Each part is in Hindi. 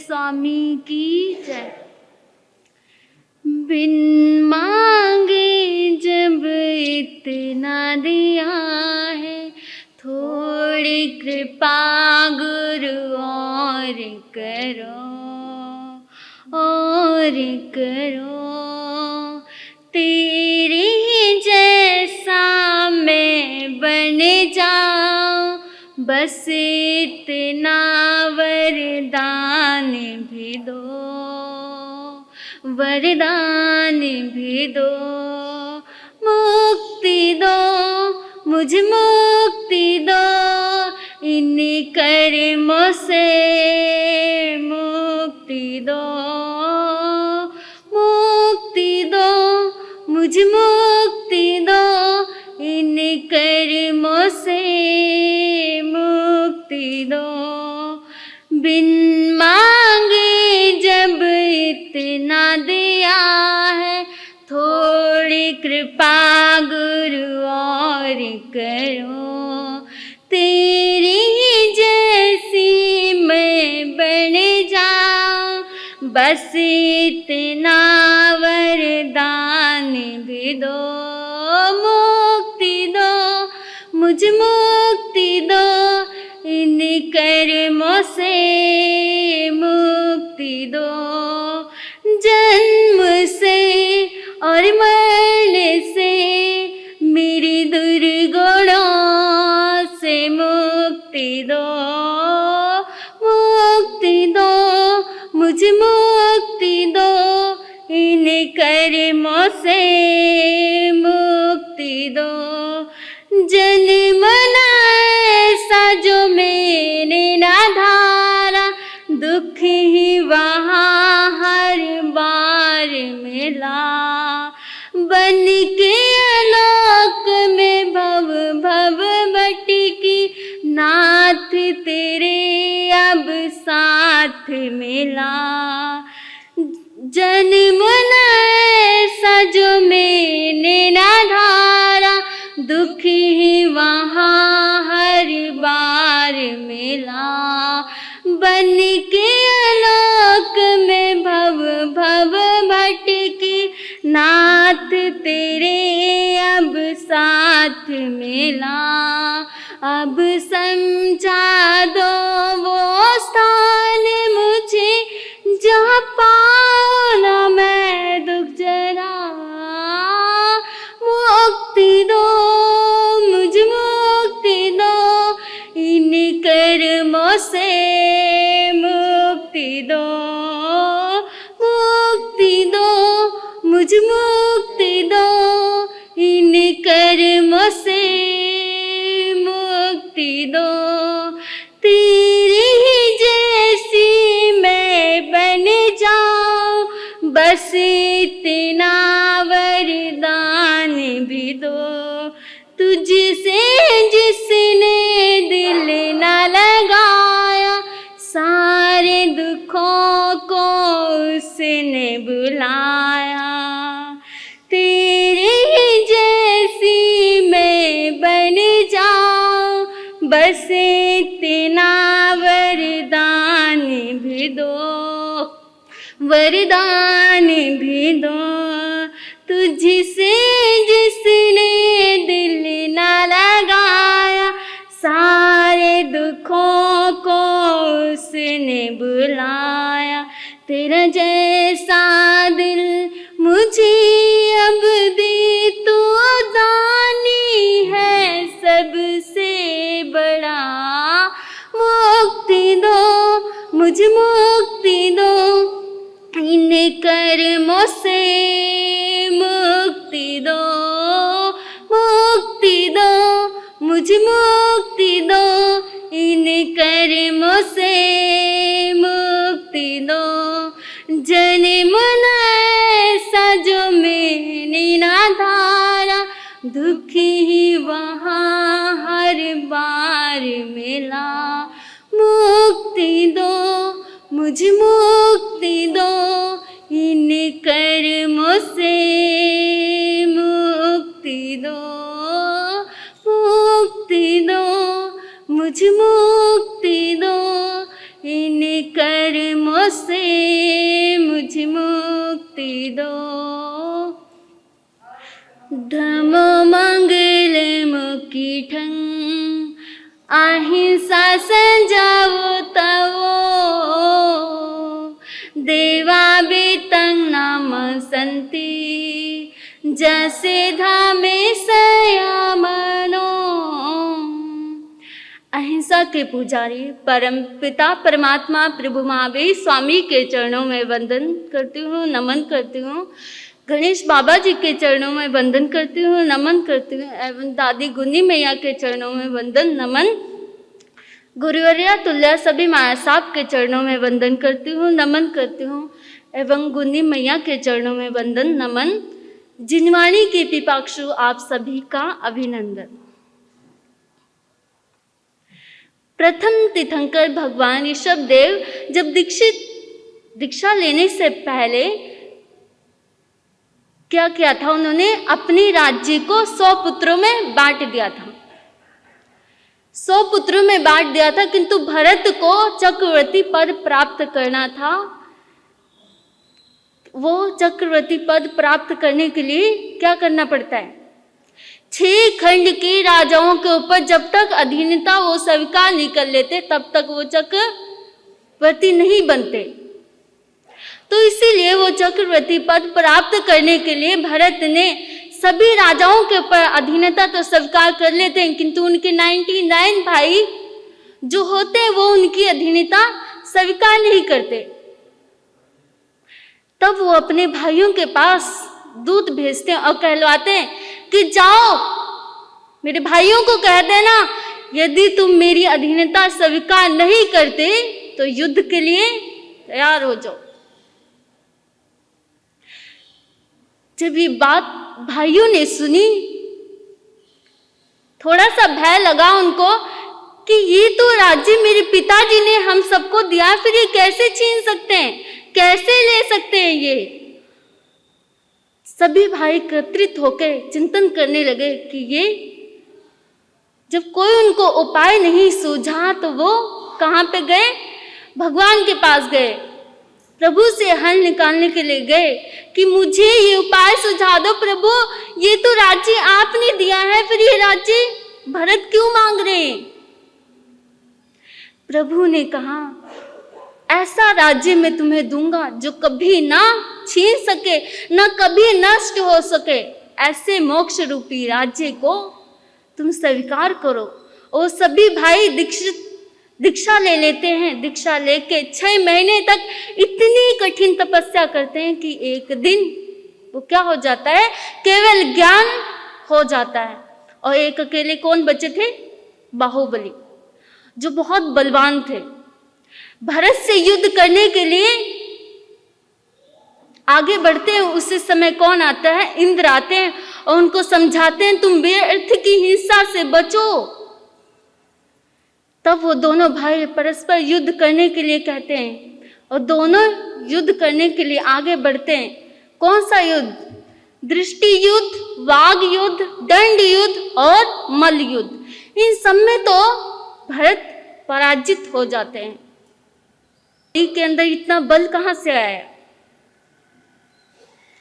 स्वामी की जय। बिन मांगे जब इतना दिया है, थोड़ी कृपा गुरु और करो। तेरे जैसा मैं बन जाऊं, बस इतना वरदान भी दो, वरदान भी दो। मुक्ति दो, मुझे मुक्ति दो, इन कर्मों से मुक्ति दो। मुक्ति दो, मुझे मुक्ति दो, इन कर्मों से मुक्ति दो। बिन मांगे जब इतना दिया है, थोड़ी कृपा गुरु और करो। तेरी जैसी मैं बन जाऊं, बस इतना वरदान भी दो। मुक्ति दो, मुझे मुक्ति दो, इन कर्मों से मुक्ति दो। जन्म से और मरने से, मेरी दुर्गुणों से मुक्ति दो। मुक्ति दो, मुझे मुक्ति दो, इन कर्मों से मुक्ति दो। जन्म ऐसा जो मैंने ना धारा, दुख ही वहाँ हर बार मिला। बन के आलोक में भव भव भटकी, नाथ तेरे अब साथ मिला। जन्म ऐसा जो मैंने ना धारा, दुख ही वहाँ हर बार मिला। बन के आलोक में भव भव भटकी, नाथ तेरे अब साथ मिला। अब समझा दो वो स्थान मुझे, जहाँ पाऊँ ना मैं दुख जरा। मुक्ति दो, मुझे मुक्ति दो, इन कर्मों से मुक्ति दो। मुक्ति दो, मुझे मुक्ति दो, इन कर्मों से मुक्ति दो। तेरी जैसी मैं बन जाऊं, बस इतना वरदान भी दो। तुझसे जिसने दिल न लगाया, सारे दुखों को उसने बुलाया। तेरे जैसी मैं बन जाऊं, बस इतना वरदान भी दो, वरदान भी दो। तुझसे जिसने दिल न लगाया, सारे दुखों को उसने बुलाया। तेरा जैसा दिल मुझे अब दे, तू दानी है सबसे बड़ा। मुक्ति दो, मुझे मुक्ति दो, इन कर्मों से मुक्ति दो। मुक्ति दो, मुझे मुक्ति दो, इन कर्मों से मुक्ति दो। जन्म ऐसा जो मैंने ना धारा, दुख ही वहाँ हर बार मिला। मुक्ति दो, मुझे मुक्ति दो, इन कर्मों से मुक्ति दो। मुक्ति दो, मुझे मुक्ति दो, इन कर्मों कर्मों से मुझे मुक्ति दो। धर्म मंगल मुक्ति ठंग अहिंसा संजाओ तवो देवा बेतंग नाम संति जैसे धामे संयमनो। अहिंसा के पुजारी परम पिता परमात्मा प्रभु महावीर स्वामी के चरणों में वंदन करती हूँ, नमन करती हूँ। गणेश बाबा जी के चरणों में वंदन करती हूँ, नमन करती हूँ। एवं दादी गुन्नी मैया के चरणों में वंदन नमन। गुरुवर्या तुल्या सभी माया साहब के चरणों में वंदन करती हूँ, नमन करती हूँ। एवं गुन्नी मैया के चरणों में वंदन नमन। जिनवाणी के पिपाक्षु आप सभी का अभिनंदन। प्रथम तीर्थंकर भगवान ऋषभ देव जब दीक्षा लेने से पहले क्या किया था, उन्होंने अपने राज्य को 100 पुत्रों में बांट दिया था। 100 पुत्रों में बांट दिया था, किंतु भरत को चक्रवर्ती पद प्राप्त करना था। वो चक्रवर्ती पद प्राप्त करने के लिए क्या करना पड़ता है, 6 खंड के राजाओं के ऊपर जब तक अधीनता वो स्वीकार नहीं कर लेते तब तक वो चक्रवर्ती नहीं बनते। तो इसीलिए वो चक्रवर्ती पद प्राप्त करने के लिए भरत ने सभी राजाओं के ऊपर अधीनता तो स्वीकार कर लेते हैं, किंतु उनके 99 भाई जो होते हैं वो उनकी अधीनता स्वीकार नहीं करते। तब वो अपने भाइयों के पास दूत भेजते हैं और कहलवाते हैं कि जाओ मेरे भाइयों को कह देना, यदि तुम मेरी अधीनता स्वीकार नहीं करते तो युद्ध के लिए तैयार हो जाओ। जब ये बात भाइयों ने सुनी, थोड़ा सा भय लगा उनको कि ये तो राज्य मेरे पिताजी ने हम सबको दिया, फिर ये कैसे छीन सकते हैं, कैसे ले सकते हैं। ये सभी भाई एकत्रित होकर चिंतन करने लगे कि ये जब कोई उनको उपाय नहीं सूझा तो वो कहाँ पे गए, भगवान के पास गए, प्रभु से हल निकालने के लिए गए कि मुझे ये उपाय सुझा दो प्रभु, ये तो राज्य आपने दिया है, फिर ये राज्य भरत क्यों मांग रहे हैं। प्रभु ने कहा ऐसा राज्य मैं तुम्हें दूंगा जो कभी ना छीन सके, ना कभी नष्ट हो सके। ऐसे मोक्ष रूपी राज्य को तुम स्वीकार करो। और सभी भाई दीक्षा ले लेते हैं। दीक्षा लेके 6 महीने तक इतनी कठिन तपस्या करते हैं कि एक दिन वो क्या हो जाता है, केवल ज्ञान हो जाता है। और एक अकेले कौन बचे थे, बाहुबली, जो बहुत बलवान थे। भरत से युद्ध करने के लिए आगे बढ़ते हैं। उसी समय कौन आता है, इंद्र आते हैं और उनको समझाते हैं तुम व्यर्थ की हिंसा से बचो। तब वो दोनों भाई परस्पर युद्ध करने के लिए कहते हैं और दोनों युद्ध करने के लिए आगे बढ़ते हैं। कौन सा युद्ध, दृष्टि युद्ध, वाग युद्ध, दंड युद्ध और मल्ल युद्ध। इन सब में तो भरत पराजित हो जाते हैं। के अंदर इतना बल कहां से आया,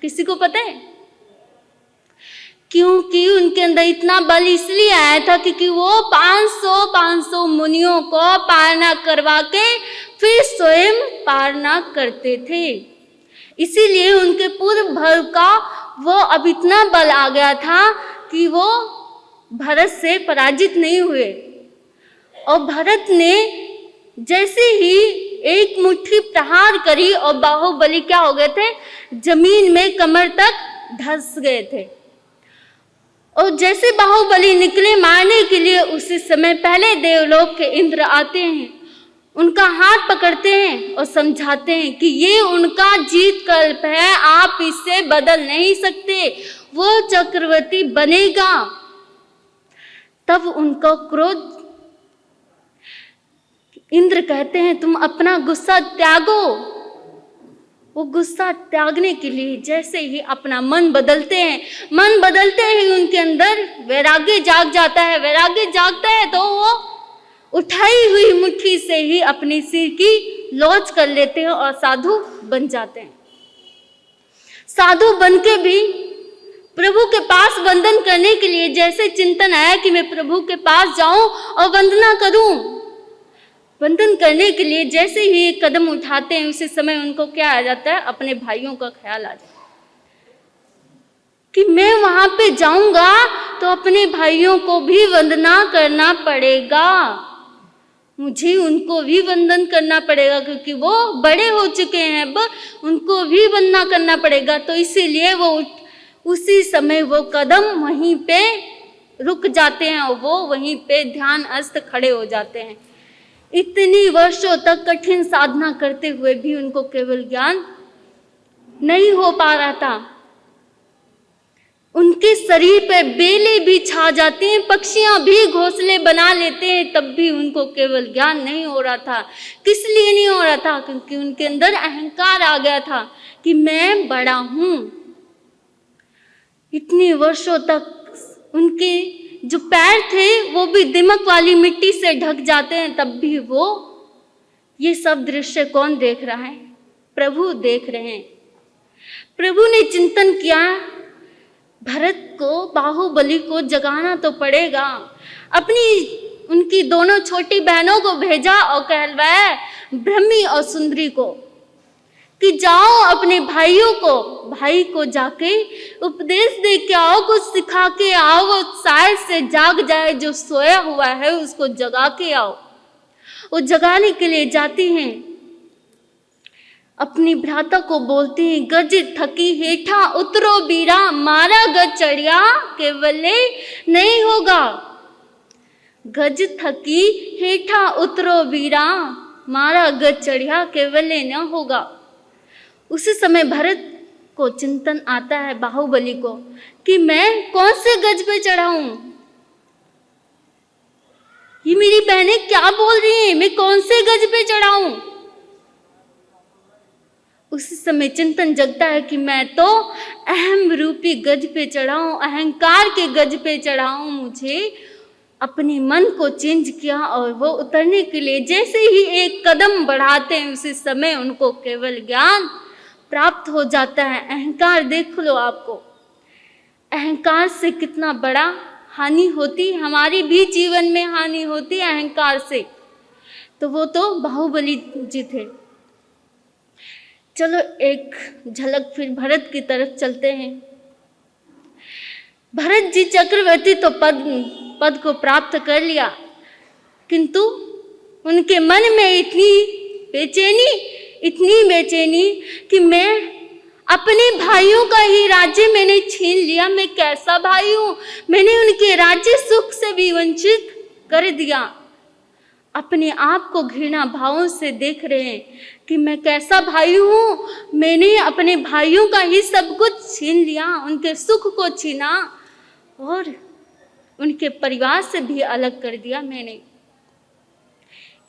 किसी को पता है? क्योंकि उनके अंदर इतना बल इसलिए आया था क्योंकि वो 500 मुनियों को पारना करवा के फिर स्वयं पारना करते थे। इसीलिए उनके पूर्व भर का वो अब इतना बल आ गया था कि वो भरत से पराजित नहीं हुए। और भरत ने जैसे ही एक मुट्ठी प्रहार करी और बाहुबली क्या हो गए थे, जमीन में कमर तक धंस गए थे। और जैसे बाहुबली निकले मारने के लिए, उसी समय पहले देवलोक के इंद्र आते हैं, उनका हाथ पकड़ते हैं और समझाते हैं कि ये उनका जीत कल्प है, आप इससे बदल नहीं सकते, वो चक्रवर्ती बनेगा। तब उनका क्रोध, इंद्र कहते हैं तुम अपना गुस्सा त्यागो। वो गुस्सा त्यागने के लिए जैसे ही अपना मन बदलते हैं, मन बदलते ही उनके अंदर वैराग्य जाग जाता है। वैराग्य जागता है तो वो उठाई हुई मुट्ठी से ही अपने सिर की लॉन्च कर लेते हैं और साधु बन जाते हैं। साधु बन के भी प्रभु के पास वंदन करने के लिए जैसे चिंतन आया कि मैं प्रभु के पास जाऊं और वंदना करूं, वंदन करने के लिए जैसे ही एक कदम उठाते हैं उसी समय उनको क्या आ जाता है, अपने भाइयों का ख्याल आ जाता है कि मैं वहां पे जाऊंगा तो अपने भाइयों को भी वंदना करना पड़ेगा, मुझे उनको भी वंदन करना पड़ेगा क्योंकि वो बड़े हो चुके हैं, अब उनको भी वंदना करना पड़ेगा। तो इसीलिए वो उसी समय वो कदम वहीं पे रुक जाते हैं और वो वहीं पे ध्यान अस्त खड़े हो जाते हैं। इतनी वर्षों तक कठिन साधना करते हुए भी उनको केवल ज्ञान नहीं हो पा रहा था। उनके शरीर पे बेले भी छा जाते हैं, पक्षियां भी घोंसले बना लेते हैं, तब भी उनको केवल ज्ञान नहीं हो रहा था। किस लिए नहीं हो रहा था? क्योंकि उनके अंदर अहंकार आ गया था कि मैं बड़ा हूं। इतने वर्षों तक उनके जो पैर थे वो भी दिमक वाली मिट्टी से ढक जाते हैं, तब भी वो ये सब दृश्य कौन देख रहा है? प्रभु देख रहे हैं। प्रभु ने चिंतन किया, भरत को, बाहुबली को जगाना तो पड़ेगा। अपनी उनकी दोनों छोटी बहनों को भेजा और कहलवाया ब्रह्मी और सुंदरी को कि जाओ अपने भाई को जाके उपदेश दे के आओ, कुछ सिखा के आओ, वो शायद से जाग जाए, जो सोया हुआ है उसको जगा के आओ। वो जगाने के लिए जाती हैं, अपनी भ्राता को बोलती हैं, गज थकी हेठा उतरो बीरा, मारा गज चढ़िया केवले नहीं होगा। गज थकी हेठा उतरो बीरा, मारा गज चढ़िया केवले न होगा। उसी समय भरत को चिंतन आता है, बाहुबली को, कि मैं कौन से गज पे चढ़ाऊं? ये मेरी बहनें क्या बोल रही हैं, मैं कौन से गज पे चढ़ाऊं? उसी समय चिंतन जगता है कि मैं तो अहम रूपी गज पे चढ़ाऊं, अहंकार के गज पे चढ़ाऊं। मुझे अपने मन को चेंज किया और वो उतरने के लिए जैसे ही एक कदम बढ़ाते हैं उसी समय उनको केवल ज्ञान प्राप्त हो जाता है। अहंकार देख लो, आपको अहंकार से कितना बड़ा हानि होती है, हमारी भी जीवन में हानि होती है अहंकार से। तो वो तो बाहुबली जी थे। चलो एक झलक फिर भरत की तरफ चलते हैं। भरत जी चक्रवर्ती तो पद को प्राप्त कर लिया, किंतु उनके मन में इतनी बेचैनी कि मैं अपने भाइयों का ही राज्य मैंने छीन लिया, मैं कैसा भाई हूँ, मैंने उनके राज्य सुख से भी वंचित कर दिया। अपने आप को घृणा भावों से देख रहे हैं कि मैं कैसा भाई हूँ, मैंने अपने भाइयों का ही सब कुछ छीन लिया, उनके सुख को छीना और उनके परिवार से भी अलग कर दिया मैंने।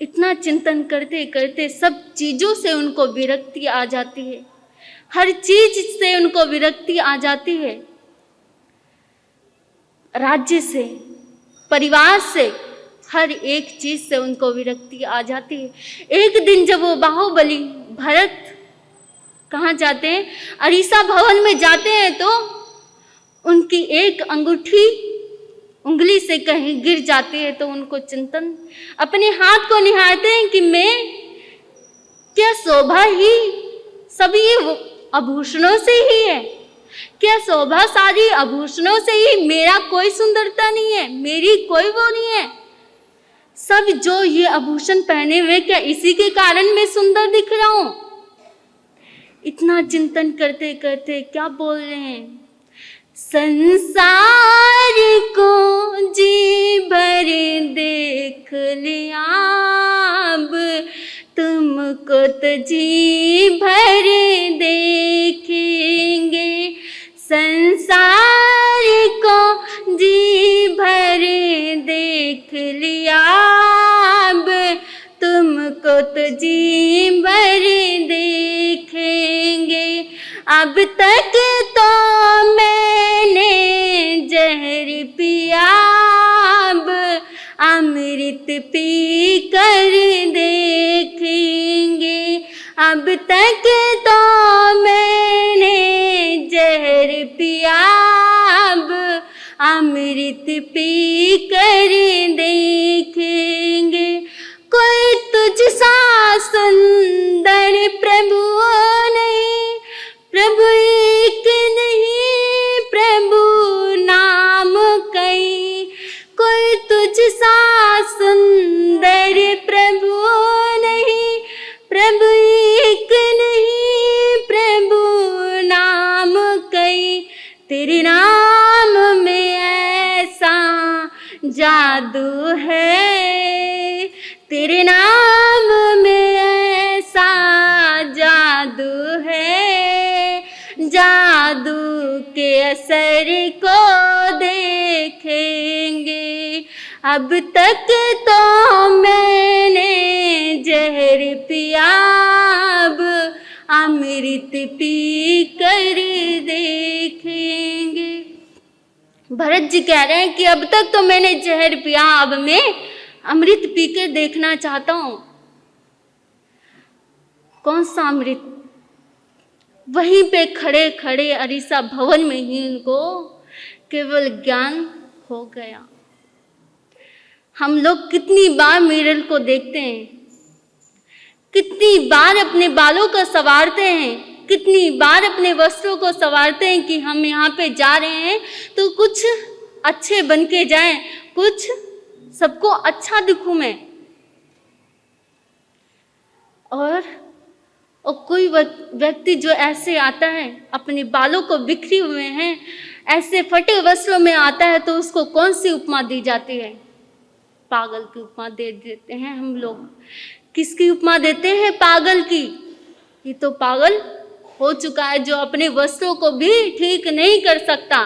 इतना चिंतन करते करते सब चीज़ों से उनको विरक्ति आ जाती है, हर चीज से उनको विरक्ति आ जाती है, राज्य से, परिवार से, हर एक चीज से उनको विरक्ति आ जाती है। एक दिन जब वो बाहुबली भरत कहाँ जाते हैं, अरीसा भवन में जाते हैं, तो उनकी एक अंगूठी उंगली से कहीं गिर जाती है। तो उनको चिंतन, अपने हाथ को निहारते हैं कि मैं क्या शोभा ही सब ये आभूषणों से ही है, क्या शोभा सारी आभूषणों से ही, मेरा कोई सुंदरता नहीं है, मेरी कोई वो नहीं है, सब जो ये आभूषण पहने हुए क्या इसी के कारण मैं सुंदर दिख रहा हूं? इतना चिंतन करते करते क्या बोल रहे हैं, संसार को जी भर देख लिया, अब तुमको तो जी भर देखेंगे, संसार को जी भर देख लिया, अब तुमको तो जी भर देखेंगे। अब तक तो मैंने जहर पिया, अब अमृत पी कर देखेंगे। अब तक तो मैंने जहर पिया, अब अमृत पी कर देखेंगे। कोई तुझसा सुंदर प्रभु नहीं, प्रभु एक नहीं, प्रभु नाम कई। कोई तुझसा सुंदर प्रभु नहीं, प्रभु एक नहीं, प्रभु नाम कई। तेरे नाम में ऐसा जादू है, तेरे नाम में ऐसा जादू है, जादू के असर को देखेंगे। अब तक तो मैंने जहर पिया, अब अमृत पी कर देखेंगे। भरत जी कह रहे हैं कि अब तक तो मैंने जहर पिया, अब मैं अमृत पीकर देखना चाहता हूं। कौन सा अमृत? वहीं पे खड़े खड़े अरीसा भवन में ही उनको केवल ज्ञान हो गया। हम लोग कितनी बार मिरर को देखते हैं, कितनी बार अपने बालों को संवारते हैं, कितनी बार अपने वस्त्रों को संवारते हैं कि हम यहाँ पे जा रहे हैं तो कुछ अच्छे बन के जाएं, कुछ सबको अच्छा दिखूं मैं। और कोई व्यक्ति जो ऐसे आता है, अपने बालों को बिखरे हुए हैं, ऐसे फटे वस्त्रों में आता है, तो उसको कौन सी उपमा दी जाती है? पागल की उपमा दे देते हैं हम लोग। किसकी उपमा देते हैं? पागल की। ये तो पागल हो चुका है जो अपने वस्त्रों को भी ठीक नहीं कर सकता,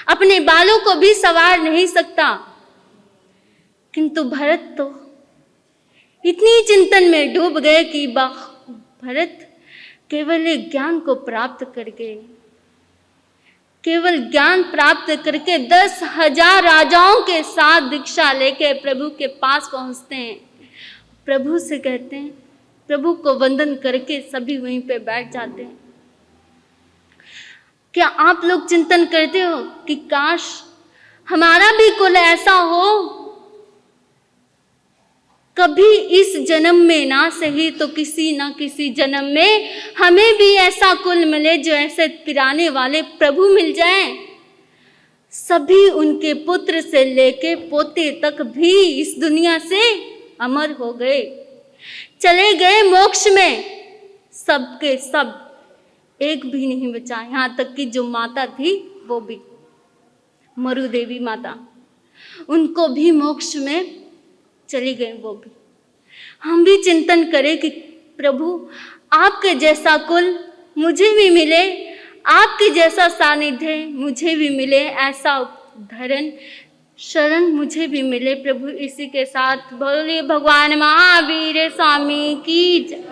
अपने बालों को भी संवार नहीं सकता। किंतु भरत तो इतनी चिंतन में डूब गए कि भरत केवल एक ज्ञान को प्राप्त करके, केवल ज्ञान प्राप्त करके 10,000 राजाओं के साथ दीक्षा लेके प्रभु के पास पहुंचते हैं। प्रभु से कहते हैं, प्रभु को वंदन करके सभी वहीं पे बैठ जाते हैं। क्या आप लोग चिंतन करते हो कि काश हमारा भी कुल ऐसा हो? कभी इस जन्म में ना सही तो किसी ना किसी जन्म में हमें भी ऐसा कुल मिले जो ऐसे पिराने वाले प्रभु मिल जाएं। सभी उनके पुत्र से लेके पोते तक भी इस दुनिया से अमर हो गए, चले गए मोक्ष में। सबके सब, एक भी नहीं बचा। यहाँ तक कि जो माता थी वो भी, मरु देवी माता, उनको भी मोक्ष में चली गए वो भी। हम भी चिंतन करें कि प्रभु आपके जैसा कुल मुझे भी मिले, आपके जैसा सानिध्य मुझे भी मिले, ऐसा धरण शरण मुझे भी मिले। प्रभु इसी के साथ बोलिए भगवान महावीर स्वामी की जय।